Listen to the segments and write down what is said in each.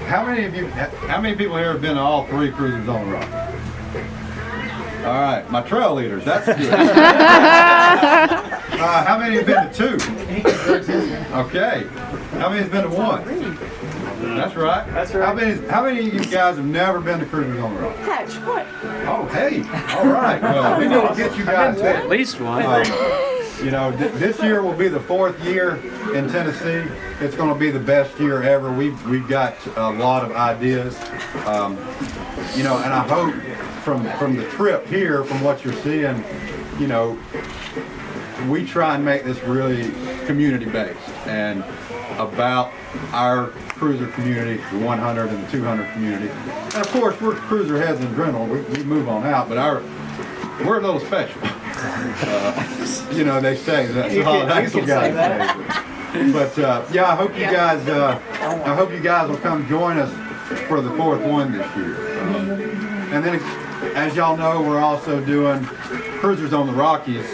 How many people here have been to all 3 cruisers on the Rock? All right, my trail leaders, that's good. How many have been to 2? Okay. How many has been to 1? That's right. That's right. How many of you guys have never been to cruisers on the Rock? Patch, what? Oh, hey. All right. Well, we need to get you guys there. At least one. You know, this year will be the 4th year in Tennessee. It's going to be the best year ever. We've got a lot of ideas. You know, and I hope from the trip here, from what you're seeing, you know, we try and make this really community-based and about our cruiser community, the 100 and the 200 community. And of course, we're cruiser heads in general. We move on out, but we're a little special. You know, they say that. But yeah, I hope you guys will come join us for the 4th one this year. And then, as y'all know, we're also doing cruisers on the Rockies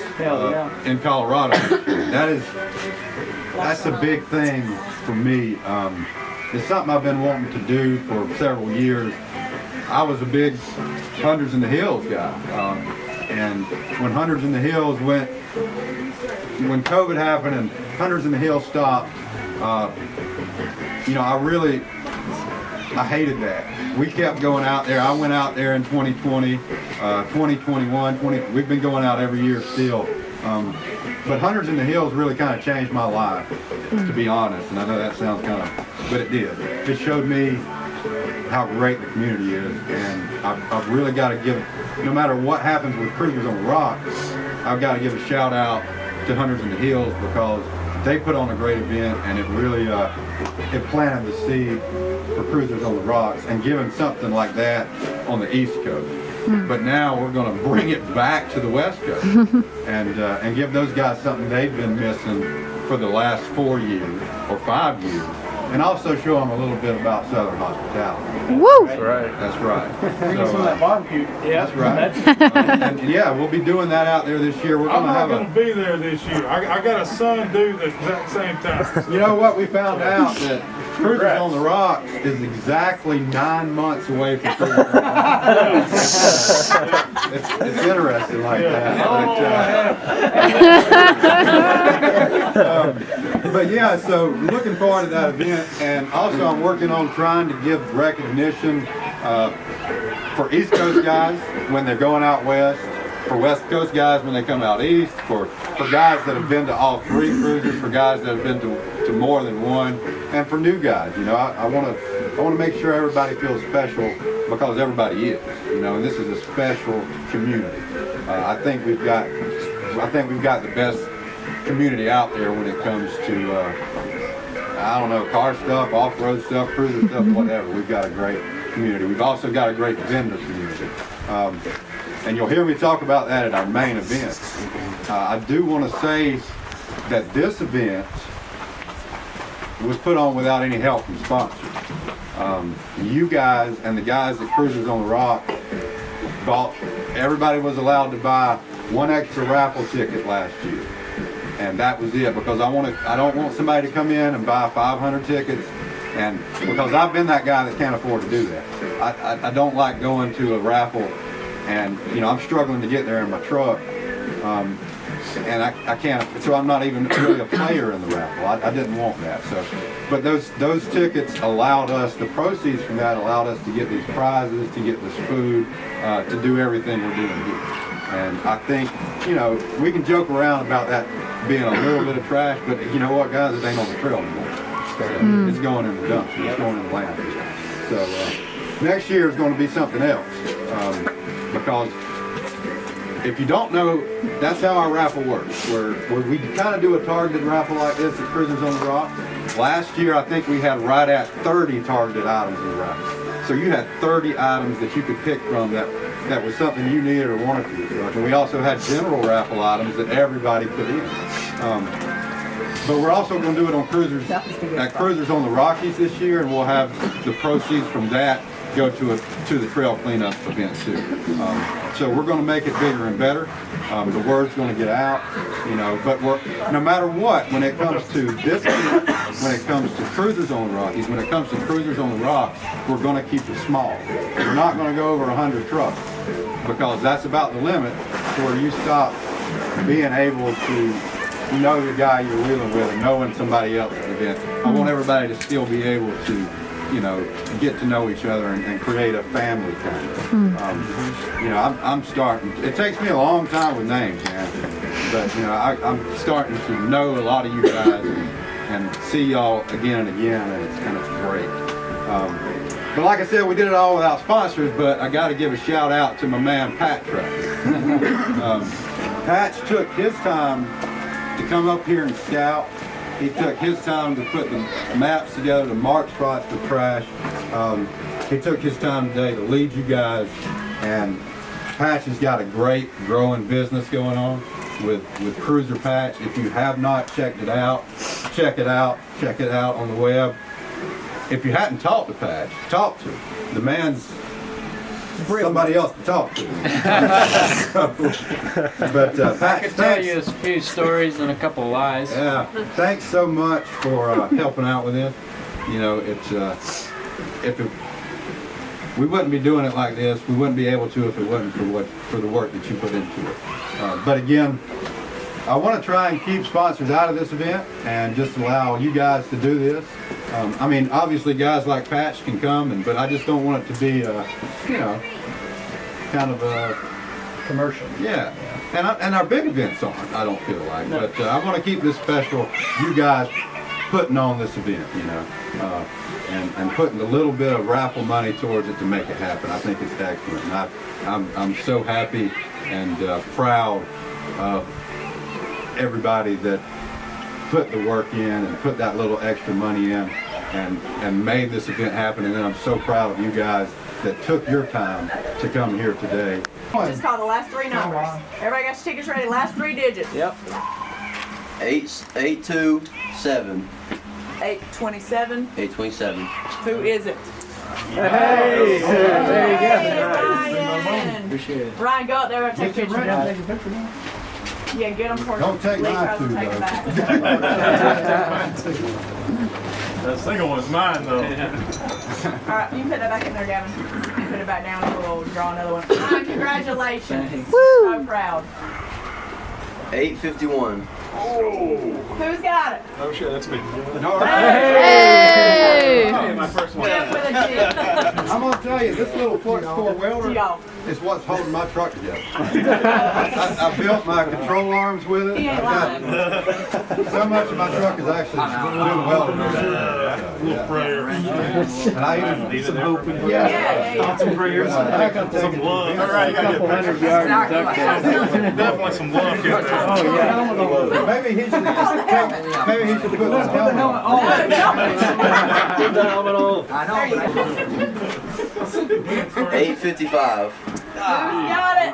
in Colorado. That's a big thing for me. It's something I've been wanting to do for several years. I was a big Hundreds in the Hills guy. And when Hundreds in the Hills when COVID happened and Hundreds in the Hills stopped, you know, I hated that. We kept going out there. I went out there in 2020, 2021, we've been going out every year still. But Hundreds in the Hills really kind of changed my life, to be honest. And I know that sounds kind of, but it did. It showed me how great the community is. And I've really got to give, no matter what happens with Cruisers on the Rocks, I've got to give a shout out to Hundreds in the Hills because they put on a great event and it really, it planted the seed for Cruisers on the Rocks and giving something like that on the East Coast. But now we're going to bring it back to the West Coast and give those guys something they've been missing for the last 4 years or 5 years, and also show them a little bit about Southern hospitality. Woo! That's right. That's right. Bring us some of that barbecue. Yeah, that's right. And yeah, we'll be doing that out there this year. We're going to have I'm not going to be there this year. I got a son due the exact same time. So. You know what? We found out that Cruisers on the Rocks is exactly 9 months away from Cruisers on the Rocks. It's interesting like that. But yeah, so looking forward to that event, and also I'm working on trying to give recognition for East Coast guys when they're going out west, for West Coast guys when they come out east, for guys that have been to all 3 cruises, for guys that have been to more than one, and for new guys. You know, I want to make sure everybody feels special because everybody is. You know, and this is a special community. I think we've got the best community out there when it comes to I don't know, car stuff, off-road stuff, cruiser stuff, whatever. We've got a great community. We've also got a great vendor community. And you'll hear me talk about that at our main event. I do want to say that this event was put on without any help from sponsors. You guys and the guys at Cruisers on the Rock everybody was allowed to buy 1 extra raffle ticket last year. And that was it, because I don't want somebody to come in and buy 500 tickets, and because I've been that guy that can't afford to do that. I don't like going to a raffle and, you know, I'm struggling to get there in my truck. And I can't, so I'm not even really a player in the raffle. I didn't want that. So, but those tickets allowed us, the proceeds from that allowed us to get these prizes, to get this food, to do everything we're doing here. And I think, you know, we can joke around about that being a little bit of trash, but you know what, guys, it ain't on the trail anymore. So it's going in the dump. It's going in the landfill. So next year is going to be something else, because if you don't know, that's how our raffle works. Where we kind of do a targeted raffle like this at Cruisers on the Rock. Last year, I think we had right at 30 targeted items in the raffle. So you had 30 items that you could pick from that was something you needed or wanted to do. And we also had general raffle items that everybody put in. But we're also going to do it on Cruisers, at Cruisers on the Rockies this year, and we'll have the proceeds from that go to the trail cleanup event too. So we're going to make it bigger and better. The word's going to get out, you know. But no matter what, when it comes to this event, when it comes to cruisers on the Rockies, when it comes to cruisers on the rocks, we're going to keep it small. We're not going to go over 100 trucks because that's about the limit where you stop being able to know the guy you're wheeling with and knowing somebody else's event. I want everybody to still be able to, you know, get to know each other and create a family kind of. You know, I'm starting. It takes me a long time with names, man. But you know, I'm starting to know a lot of you guys and see y'all again and again, and it's great. But like I said, we did it all without sponsors. But I got to give a shout out to my man Pat Travis. Patch took his time to come up here and scout. He took his time to put the maps together, to mark spots for trash. He took his time today to lead you guys, and Patch has got a great growing business going on with Cruiser Patch. If you have not checked it out, check it out on the web. If you hadn't talked to Patch, talk to him. The man's somebody else to talk to. But I Patch, could tell you a few stories and a couple lies. yeah, thanks so much for helping out with this. You know, it's we wouldn't be doing it like this. We wouldn't be able to if it wasn't for the work that you put into it. But again, I want to try and keep sponsors out of this event and just allow you guys to do this. I mean, obviously guys like Patch can come, but I just don't want it to be, you know, kind of a Commercial. yeah. And our big events aren't, I don't feel like. But I want to keep this special, you guys putting on this event, you know, and putting a little bit of raffle money towards it to make it happen. I think it's excellent. And I'm so happy and proud of everybody that put the work in and put that little extra money in and made this event happen. And then I'm so proud of you guys that took your time to come here today. Just call the last three numbers. Everybody got your tickets ready? Last three digits. Yep. 827. 827. 827. Who is it? Hey! There you go. Ryan. Appreciate it. Ryan, go up there and take pictures. Yeah, get them for Don't take Lee mine Sumner, too, take 'em though. back. That second one's mine though. All right, you can put that back in there, Gavin. Put it back down and we'll draw another one. Ryan, congratulations. Thanks. So proud. 851. Who's got it? Oh shit, that's me. Hey! My first one. Jeff with a G. I'm gonna tell you, this little flux core welder Y'all. is what's holding my truck together. I built my control arms with it. He ain't lying. So much of my truck is actually doing welding. Little prayer. And I even Some hope and Yeah. some prayers. I can take Some it. love. All right, you gotta get 100 yards of duct tape. definitely some love in there. Oh, yeah. Maybe he should put this helmet on. Put the helmet on. 855. Who's got it?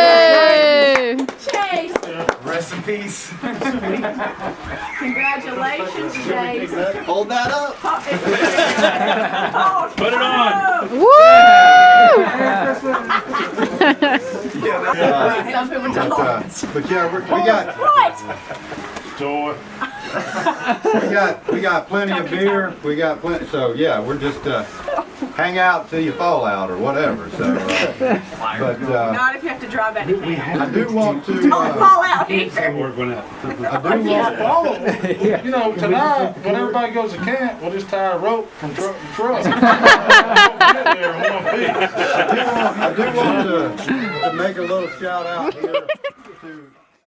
Chase! Chase! Rest in peace. Congratulations, Chase. Hold that up. Put it on. Some people don't. But yeah, we got Right. Joy. we got plenty of beer. We got plenty. So yeah, we're just hang out till you fall out or whatever. So, but Not if you have to drive back to camp. I do want to. Don't fall out either. I do want. You know, tonight, when everybody goes to camp, we'll just tie a rope from truck to truck. Get there in one piece. I do want to make a little shout out here to